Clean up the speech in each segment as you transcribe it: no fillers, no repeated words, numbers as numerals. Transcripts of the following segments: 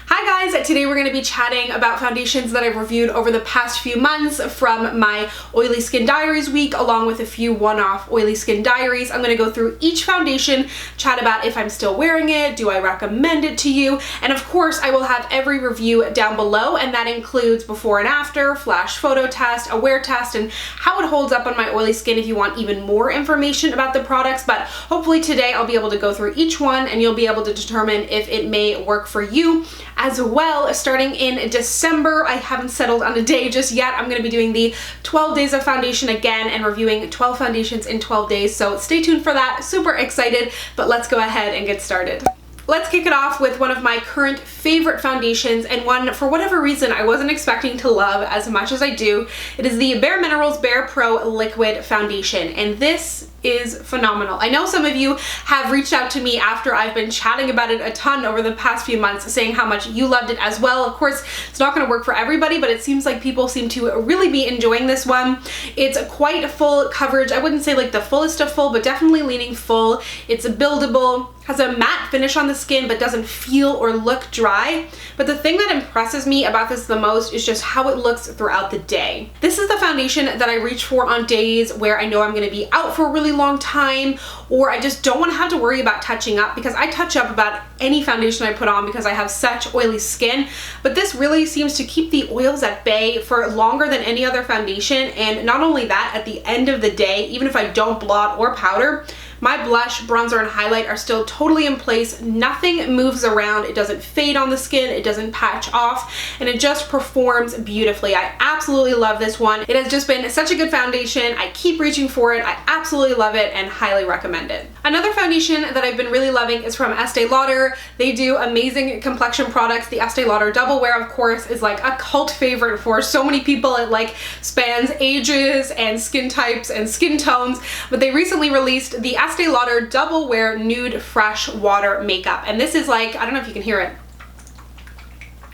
Hi guys, today we're going to be chatting about foundations that I've reviewed over the past few months from my Oily Skin Diaries week, along with a few one-off Oily Skin Diaries. I'm going to go through each foundation, chat about if I'm still wearing it, do I recommend it to you, and of course I will have every review down below, and that includes before and after, flash photo test, a wear test, and how it holds up on my oily skin if you want even more information about the products. But hopefully today I'll be able to go through each one and you'll be able to determine if it may work for you. As well, starting in December, I haven't settled on a day just yet. I'm going to be doing the 12 days of foundation again and reviewing 12 foundations in 12 days. So stay tuned for that. Super excited, but let's go ahead and get started. Let's kick it off with one of my current favorite foundations, and one for whatever reason I wasn't expecting to love as much as I do. It is the Bare Minerals Bare Pro Liquid Foundation, and this is phenomenal. I know some of you have reached out to me after I've been chatting about it a ton over the past few months, saying how much you loved it as well. Of course, it's not going to work for everybody, but it seems like people seem to really be enjoying this one. It's quite full coverage. I wouldn't say like the fullest of full, but definitely leaning full. It's buildable, has a matte finish on the skin, but doesn't feel or look dry. But the thing that impresses me about this the most is just how it looks throughout the day. This is the foundation that I reach for on days where I know I'm going to be out for a really long time, or I just don't want to have to worry about touching up, because I touch up about any foundation I put on because I have such oily skin. But this really seems to keep the oils at bay for longer than any other foundation. And not only that, at the end of the day, even if I don't blot or powder, my blush, bronzer, and highlight are still totally in place. Nothing moves around. It doesn't fade on the skin. It doesn't patch off, and it just performs beautifully. I absolutely love this one. It has just been such a good foundation. I keep reaching for it. I absolutely love it and highly recommend it. Another foundation that I've been really loving is from Estee Lauder. They do amazing complexion products. The Estee Lauder Double Wear, of course, is like a cult favorite for so many people. It like spans ages and skin types and skin tones, but they recently released the Estee Lauder Double Wear Nude Fresh Water Makeup, and this is like, I don't know if you can hear it.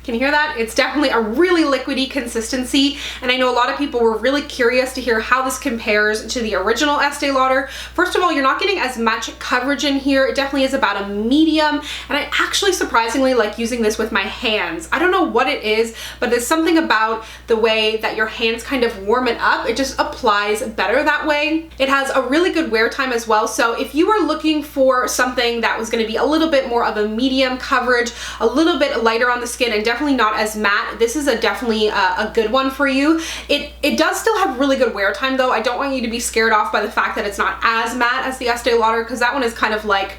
Can you hear that? It's definitely a really liquidy consistency, and I know a lot of people were really curious to hear how this compares to the original Estee Lauder. First of all, you're not getting as much coverage in here. It definitely is about a medium, and I actually surprisingly like using this with my hands. I don't know what it is, but there's something about the way that your hands kind of warm it up. It just applies better that way. It has a really good wear time as well, so if you were looking for something that was going to be a little bit more of a medium coverage, a little bit lighter on the skin, and definitely not as matte, this is definitely a good one for you. It does still have really good wear time though. I don't want you to be scared off by the fact that it's not as matte as the Estee Lauder, because that one is kind of like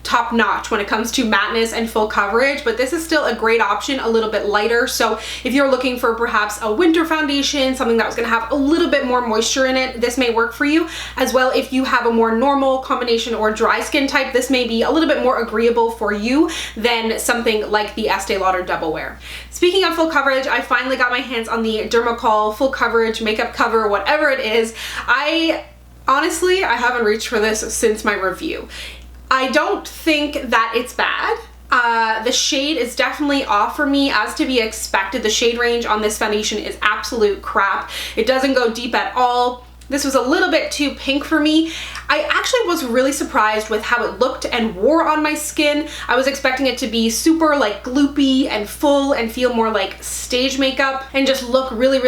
top notch when it comes to matteness and full coverage, but this is still a great option, a little bit lighter. So if you're looking for perhaps a winter foundation, something that was going to have a little bit more moisture in it, this may work for you. As well, if you have a more normal combination or dry skin type, this may be a little bit more agreeable for you than something like the Estee Lauder Double Wear. Speaking of full coverage, I finally got my hands on the Derma full coverage makeup cover, whatever it is. Honestly, I haven't reached for this since my review. I don't think that it's bad. The shade is definitely off for me, as to be expected. The shade range on this foundation is absolute crap. It doesn't go deep at all. This was a little bit too pink for me. I actually was really surprised with how it looked and wore on my skin. I was expecting it to be super like gloopy and full and feel more like stage makeup and just look really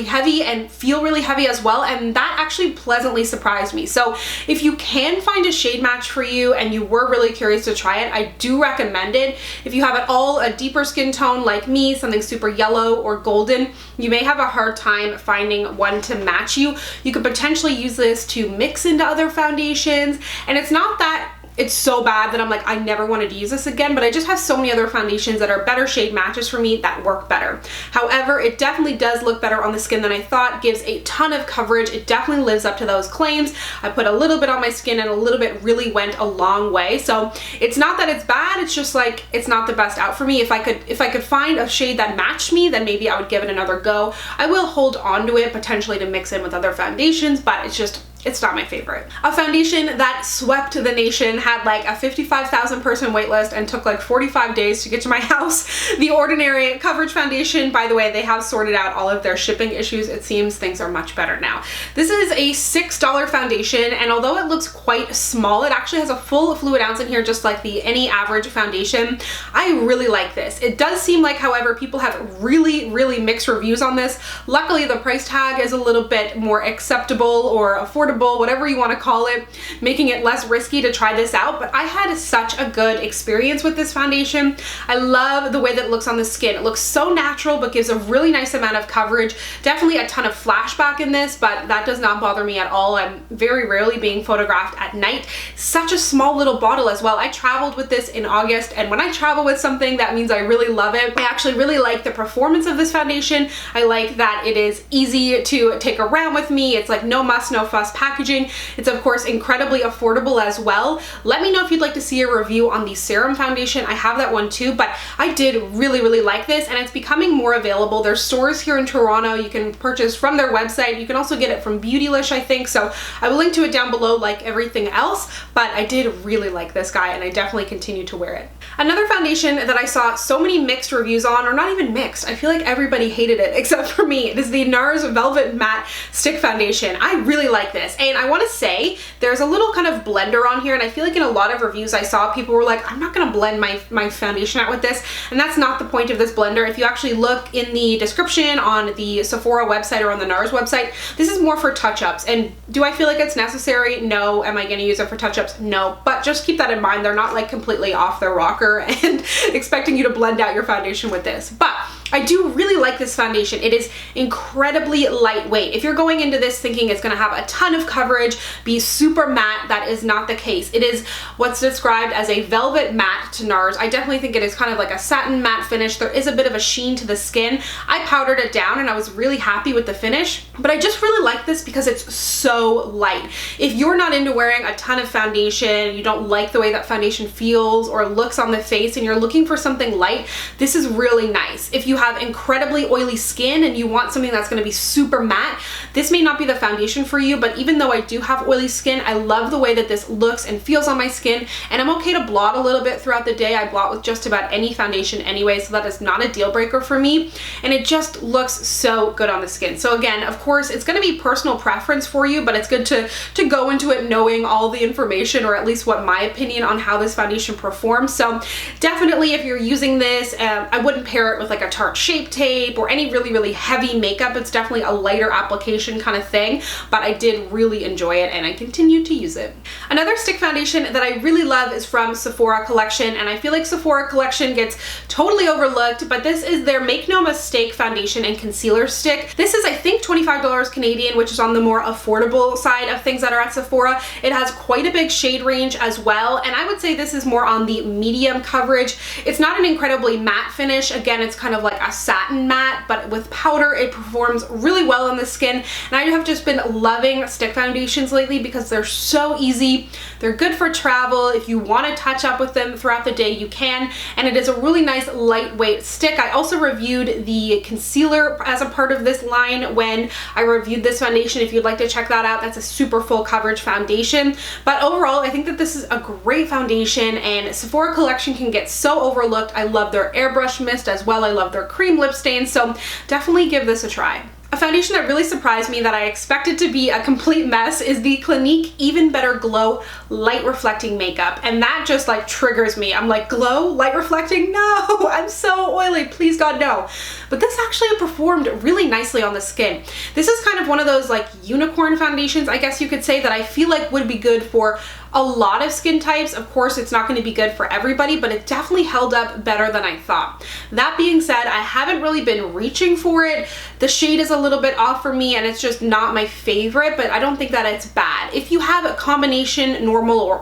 heavy and feel really heavy as well, and that actually pleasantly surprised me. So if you can find a shade match for you and you were really curious to try it, I do recommend it. If you have at all a deeper skin tone like me, something super yellow or golden, you may have a hard time finding one to match you. You could potentially use this to mix into other foundations, and it's not that it's so bad that I'm like, I never wanted to use this again, but I just have so many other foundations that are better shade matches for me that work better. However, it definitely does look better on the skin than I thought, gives a ton of coverage. It definitely lives up to those claims. I put a little bit on my skin and a little bit really went a long way. So it's not that it's bad, it's just like, it's not the best out for me. If I could find a shade that matched me, then maybe I would give it another go. I will hold on to it potentially to mix in with other foundations, but it's just, it's not my favorite. A foundation that swept the nation, had like a 55,000 person wait list and took like 45 days to get to my house. The Ordinary Coverage Foundation. By the way, they have sorted out all of their shipping issues. It seems things are much better now. This is a $6 foundation, and although it looks quite small, it actually has a full fluid ounce in here, just like the any average foundation. I really like this. It does seem like, however, people have really mixed reviews on this. Luckily, the price tag is a little bit more acceptable or affordable, whatever you want to call it, making it less risky to try this out. But I had such a good experience with this foundation. I love the way that it looks on the skin. It looks so natural, but gives a really nice amount of coverage. Definitely a ton of flashback in this, but that does not bother me at all. I'm very rarely being photographed at night. Such a small little bottle as well. I traveled with this in August, and when I travel with something, that means I really love it. I actually really like the performance of this foundation. I like that it is easy to take around with me. It's like no muss, no fuss packaging. It's of course incredibly affordable as well. Let me know if you'd like to see a review on the serum foundation. I have that one too, but I did really like this, and it's becoming more available. There's stores here in Toronto you can purchase from their website. You can also get it from Beautylish, I think, so I will link to it down below like everything else, but I did really like this guy and I definitely continue to wear it. Another foundation that I saw so many mixed reviews on, or not even mixed, I feel like everybody hated it except for me. It is the NARS Velvet Matte Stick Foundation. I really like this, and I want to say there's a little kind of blender on here, and I feel like in a lot of reviews I saw, people were like, I'm not going to blend my foundation out with this, and that's not the point of this blender. If you actually look in the description on the Sephora website or on the NARS website, this is more for touch-ups. And do I feel like it's necessary? No. Am I going to use it for touch-ups? No. But just keep that in mind. They're not like completely off their rocker and expecting you to blend out your foundation with this. But I do really like this foundation. It is incredibly lightweight. If you're going into this thinking it's going to have a ton of coverage, be super matte, that is not the case. It is what's described as a velvet matte to NARS. I definitely think it is kind of like a satin matte finish. There is a bit of a sheen to the skin. I powdered it down and I was really happy with the finish, but I just really like this because it's so light. If you're not into wearing a ton of foundation, you don't like the way that foundation feels or looks on the face, and you're looking for something light, this is really nice. If you have incredibly oily skin and you want something that's going to be super matte, this may not be the foundation for you, but even though I do have oily skin, I love the way that this looks and feels on my skin, and I'm okay to blot a little bit throughout the day. I blot with just about any foundation anyway, so that is not a deal breaker for me, and it just looks so good on the skin. So again, of course, it's going to be personal preference for you, but it's good to go into it knowing all the information, or at least what my opinion on how this foundation performs. So definitely if you're using this, I wouldn't pair it with like a Tarte Shape Tape or any really heavy makeup. It's definitely a lighter application kind of thing, but I did really enjoy it and I continue to use it. Another stick foundation that I really love is from Sephora collection, and I feel like Sephora collection gets totally overlooked, but this is their Make No Mistake foundation and concealer stick. This is I think $25 Canadian, which is on the more affordable side of things that are at Sephora. It has quite a big shade range as well, and I would say this is more on the medium coverage. It's not an incredibly matte finish. Again, it's kind of like a satin matte, but with powder it performs really well on the skin, and I have just been loving stick foundations lately because they're so easy. They're good for travel. If you want to touch up with them throughout the day, you can, and it is a really nice lightweight stick. I also reviewed the concealer as a part of this line when I reviewed this foundation. If you'd like to check that out, that's a super full coverage foundation. But overall, I think that this is a great foundation, and Sephora collection can get so overlooked. I love their airbrush mist as well. I love their cream lip stains, so definitely give this a try. A foundation that really surprised me that I expected to be a complete mess is the Clinique Even Better Glow Light Reflecting Makeup, and that just like triggers me. I'm like, glow? Light reflecting? No! I'm so oily, please God no. But this actually performed really nicely on the skin. This is kind of one of those like unicorn foundations, I guess you could say, that I feel like would be good for a lot of skin types. Of course, it's not going to be good for everybody, but it definitely held up better than I thought. That being said, I haven't really been reaching for it. The shade is a little bit off for me and it's just not my favorite, but I don't think that it's bad. If you have a combination normal or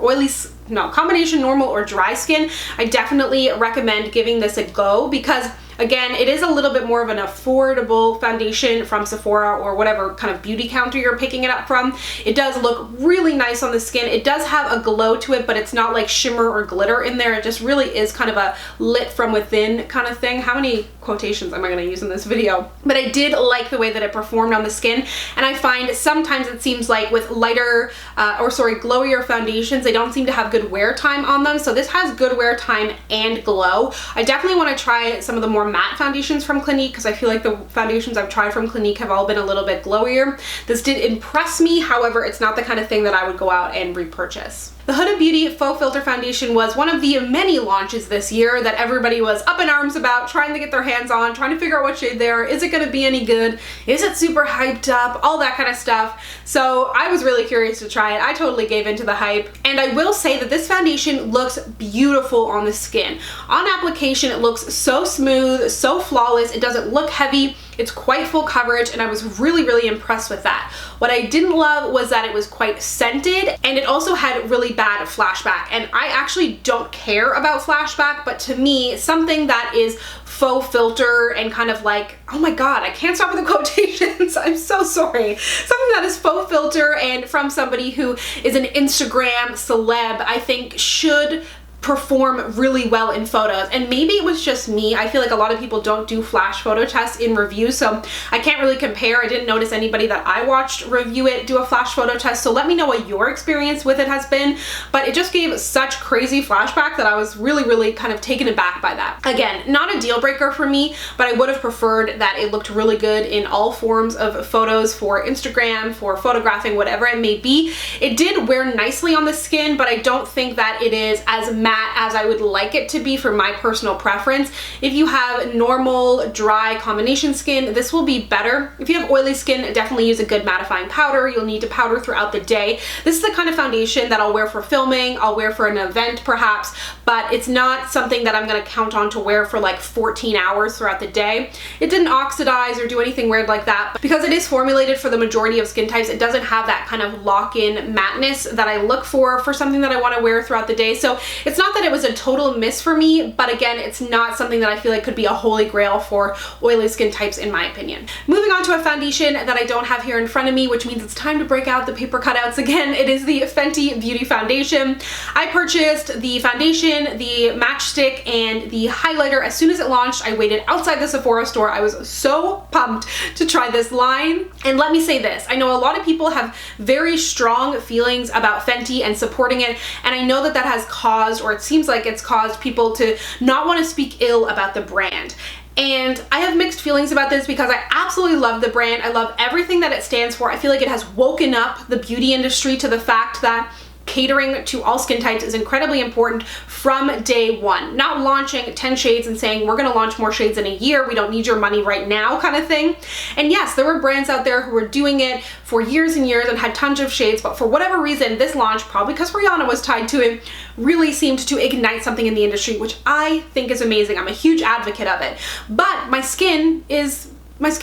combination normal or dry skin, I definitely recommend giving this a go, because Again, it is a little bit more of an affordable foundation from Sephora or whatever kind of beauty counter you're picking it up from. It does look really nice on the skin. It does have a glow to it, but it's not like shimmer or glitter in there. It just really is kind of a lit from within kind of thing. How many quotations am I going to use in this video? But I did like the way that it performed on the skin, and I find sometimes it seems like with lighter glowier foundations, they don't seem to have good wear time on them. So this has good wear time and glow. I definitely want to try some of the more matte foundations from Clinique because I feel like the foundations I've tried from Clinique have all been a little bit glowier. This did impress me, however, it's not the kind of thing that I would go out and repurchase. The Huda Beauty Faux Filter Foundation was one of the many launches this year that everybody was up in arms about, trying to get their hands on, trying to figure out what shade they are. Is it going to be any good? Is it super hyped up? All that kind of stuff. So I was really curious to try it. I totally gave into the hype. And I will say that this foundation looks beautiful on the skin. On application, it looks so smooth, so flawless. It doesn't look heavy. It's quite full coverage, and I was really, really impressed with that. What I didn't love was that it was quite scented, and it also had really bad flashback. And I actually don't care about flashback, but to me, something that is faux filter and kind of like, oh my god, I can't stop with the quotations, I'm so sorry. Something that is faux filter and from somebody who is an Instagram celeb, I think should perform really well in photos. And maybe it was just me. I feel like a lot of people don't do flash photo tests in reviews, so I can't really compare. I didn't notice anybody that I watched review it do a flash photo test, so let me know what your experience with it has been. But it just gave such crazy flashback that I was really, really kind of taken aback by that. Again, not a deal breaker for me, but I would have preferred that it looked really good in all forms of photos for Instagram, for photographing, whatever it may be. It did wear nicely on the skin, but I don't think that it is as matte as I would like it to be for my personal preference. If you have normal, dry combination skin, this will be better. If you have oily skin, definitely use a good mattifying powder. You'll need to powder throughout the day. This is the kind of foundation that I'll wear for filming, I'll wear for an event perhaps, but it's not something that I'm gonna count on to wear for like 14 hours throughout the day. It didn't oxidize or do anything weird like that, but because it is formulated for the majority of skin types, it doesn't have that kind of lock-in mattness that I look for something that I want to wear throughout the day. So it's not that it was a total miss for me, but again, it's not something that I feel like could be a holy grail for oily skin types in my opinion. Moving on to a foundation that I don't have here in front of me, which means it's time to break out the paper cutouts again. It is the Fenty Beauty foundation. I purchased the foundation, the matchstick, and the highlighter as soon as it launched. I waited outside the Sephora store. I was so pumped to try this line. And let me say this, I know a lot of people have very strong feelings about Fenty and supporting it, and I know that that has caused, or it seems like it's caused, people to not want to speak ill about the brand. And I have mixed feelings about this because I absolutely love the brand. I love everything that it stands for. I feel like it has woken up the beauty industry to the fact that catering to all skin types is incredibly important from day one. Not launching 10 shades and saying, we're gonna launch more shades in a year, we don't need your money right now kind of thing. And yes, there were brands out there who were doing it for years and years and had tons of shades, but for whatever reason, this launch, probably because Rihanna was tied to it, really seemed to ignite something in the industry, which I think is amazing. I'm a huge advocate of it. But my skin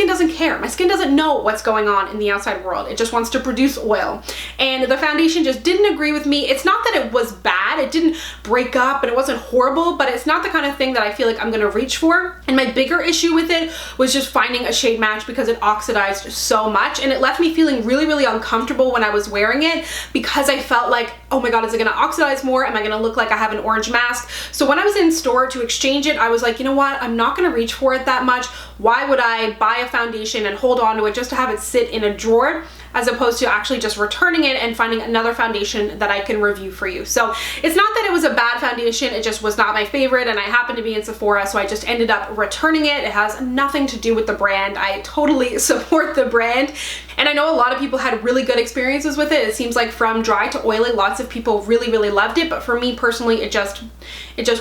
doesn't care. My skin doesn't know what's going on in the outside world. It just wants to produce oil. And the foundation just didn't agree with me. It's not that it was bad. It didn't break up and it wasn't horrible, but it's not the kind of thing that I feel like I'm gonna reach for. And my bigger issue with it was just finding a shade match because it oxidized so much, and it left me feeling really, really uncomfortable when I was wearing it because I felt like, oh my god, is it gonna oxidize more? Am I gonna look like I have an orange mask? So when I was in store to exchange it, I was like, you know what? I'm not gonna reach for it that much. Why would I buy a foundation and hold on to it just to have it sit in a drawer, as opposed to actually just returning it and finding another foundation that I can review for you. So it's not that it was a bad foundation, it just was not my favorite, and I happened to be in Sephora, so I just ended up returning it. It has nothing to do with the brand. I totally support the brand, and I know a lot of people had really good experiences with it. It seems like from dry to oily, lots of people really, really loved it, but for me personally, it just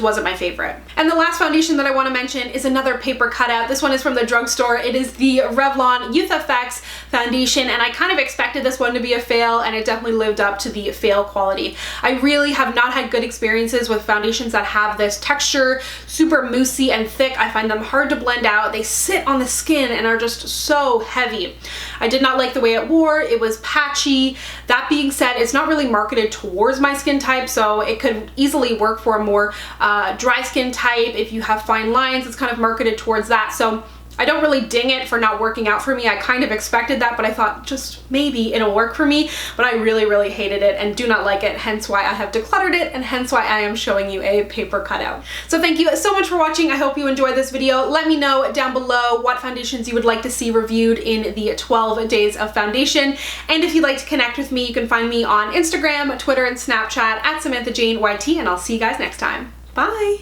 wasn't my favorite. And the last foundation that I want to mention is another paper cutout. This one is from the drugstore. It is the Revlon Youth Effects foundation, and I kind of expected this one to be a fail, and it definitely lived up to the fail quality. I really have not had good experiences with foundations that have this texture, super moussey and thick. I find them hard to blend out. They sit on the skin and are just so heavy. I did not like the way it wore. It was patchy. That being said, it's not really marketed towards my skin type, so it could easily work for a more dry skin type. If you have fine lines, it's kind of marketed towards that. So I don't really ding it for not working out for me. I kind of expected that, but I thought just maybe it'll work for me. But I really, really hated it and do not like it, hence why I have decluttered it and hence why I am showing you a paper cutout. So thank you so much for watching. I hope you enjoyed this video. Let me know down below what foundations you would like to see reviewed in the 12 days of foundation. And if you'd like to connect with me, you can find me on Instagram, Twitter, and Snapchat at SamanthaJaneYT, and I'll see you guys next time. Bye!